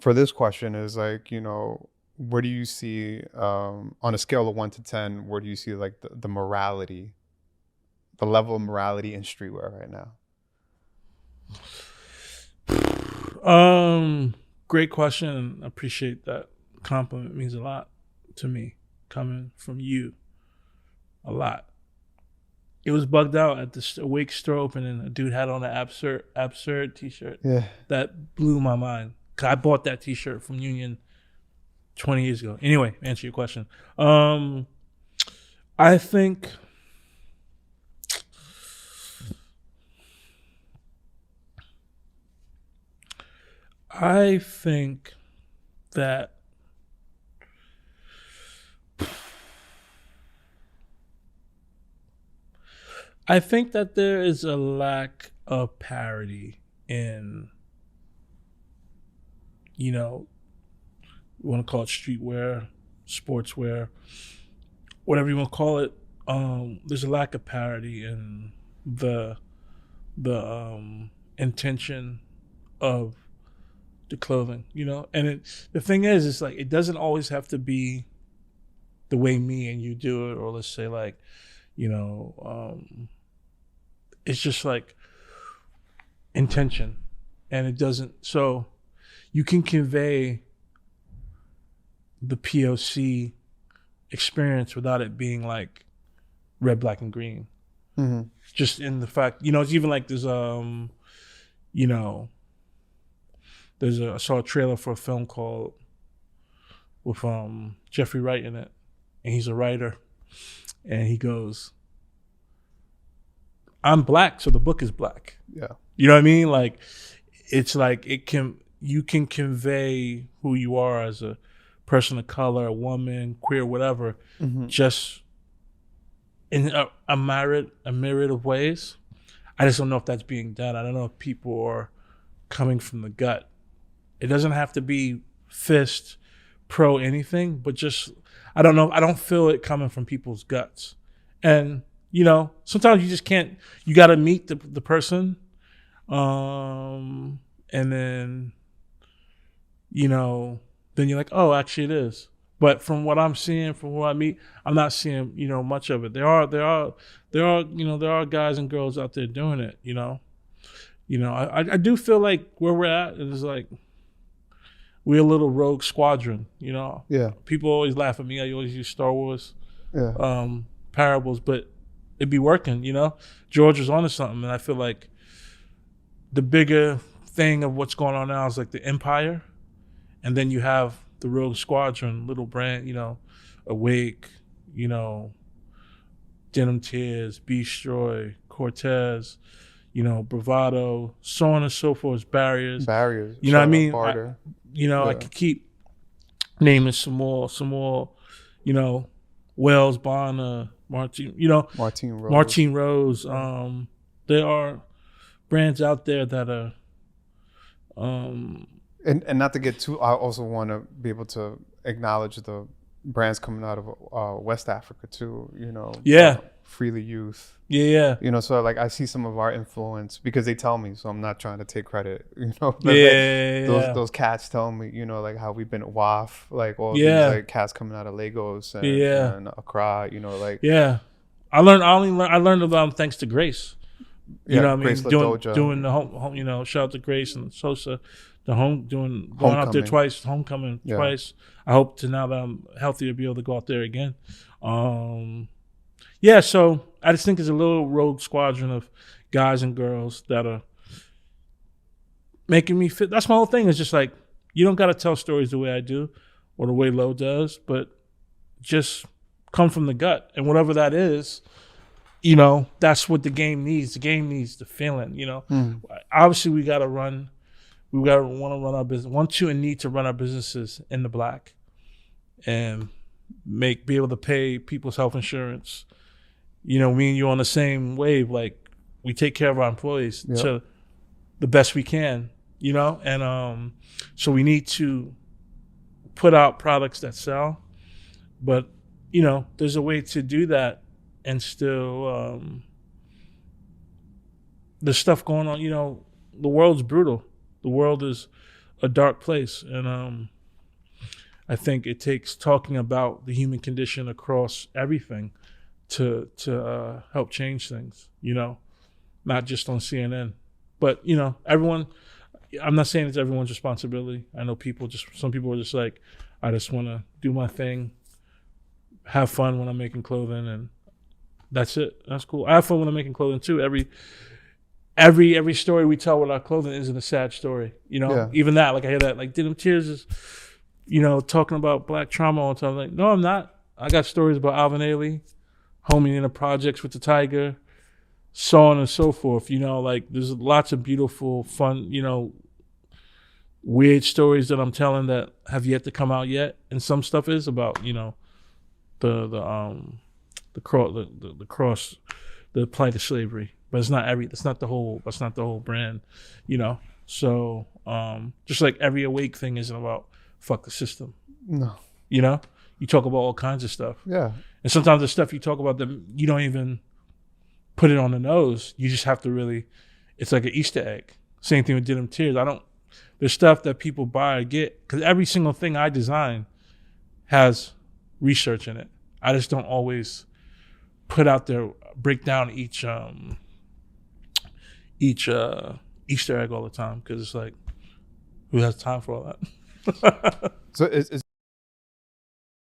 for this question is like, where do you see on a scale of 1 to 10, where do you see like the morality, the level of morality in streetwear right now? Great question. I appreciate that compliment. It means a lot to me coming from you. A lot. It was bugged out at the Awake store opening. A dude had on an absurd t-shirt. Yeah. That blew my mind. I bought that t-shirt from Union 20 years ago. Anyway, answer your question. I think that there is a lack of parity in, you want to call it streetwear, sportswear, whatever you want to call it. There's a lack of parity in the intention of the clothing, And the thing is, it's like it doesn't always have to be the way me and you do it, or let's say like, it's just like intention, and it doesn't. So you can convey the POC experience without it being like red, black, and green. Mm-hmm. Just in the fact, it's even like there's I saw a trailer for a film called with Jeffrey Wright in it, and he's a writer, and he goes, "I'm black, so the book is black." Yeah, you know what I mean? Like, it's like you can convey who you are as a person of color, a woman, queer, whatever, just in a myriad of ways. I just don't know if that's being done. I don't know if people are coming from the gut. It doesn't have to be fist pro anything, but just, I don't know. I don't feel it coming from people's guts. And, sometimes you just can't, you got to meet the person. And then, then you're like, oh, actually it is. But from what I'm seeing, from what I meet, I'm not seeing, much of it. There are guys and girls out there doing it, I do feel like where we're at is like, we're a little rogue squadron, Yeah. People always laugh at me. I always use Star Wars Yeah. parables, but it'd be working, George was onto something, and I feel like the bigger thing of what's going on now is like the empire, and then you have the rogue squadron, little brand, Awake, Denim Tears, Beastroy, Cortez, Bravado, so on and so forth, barriers. You know what I mean? Barter. I could keep naming some more, Wells, Bonner, Martin Rose. There are brands out there that are, and not to get too, I also want to be able to acknowledge the brands coming out of West Africa too, Freely Youth. Yeah. So like I see some of our influence because they tell me, so I'm not trying to take credit, those cats tell me, like how we've been WAF, like all these like cats coming out of Lagos and Accra, Yeah. I learned about them thanks to Grace. You know what I mean? Doing the home, shout out to Grace and Sosa, going out there twice, homecoming twice. I hope to, now that I'm healthy, to be able to go out there again. So I just think it's a little rogue squadron of guys and girls that are making me fit. That's my whole thing. It's just like, you don't got to tell stories the way I do or the way Lo does, but just come from the gut. And whatever that is, that's what the game needs. The game needs the feeling, Obviously, we got to want to run our business, and need to run our businesses in the black and be able to pay people's health insurance. Me and you on the same wave. Like, we take care of our employees to the best we can, and so we need to put out products that sell. But, there's a way to do that and still, there's stuff going on. The world's brutal. The world is a dark place, and I think it takes talking about the human condition across everything to help change things. Not just on CNN, but everyone. I'm not saying it's everyone's responsibility. I know some people are just like, I just want to do my thing, have fun when I'm making clothing, and that's it. That's cool. I have fun when I'm making clothing too. Every story we tell with our clothing isn't a sad story. Even that, like I hear that, like Denim Tears is, talking about Black trauma all the time. Like, no, I'm not. I got stories about Alvin Ailey, homing in the projects with the tiger, so on and so forth. Like there's lots of beautiful, fun, weird stories that I'm telling that have yet to come out yet. And some stuff is about, the cross, the plight of slavery. But it's not that's not the whole brand, So just like every awake thing isn't about fuck the system. No. You talk about all kinds of stuff. Yeah. And sometimes the stuff you talk about that you don't even put it on the nose. You just have to really, it's like an Easter egg. Same thing with Denim Tears. There's stuff that people buy or get, because every single thing I design has research in it. I just don't always put out there, break down each Easter egg all the time, because it's like, who has time for all that? So it's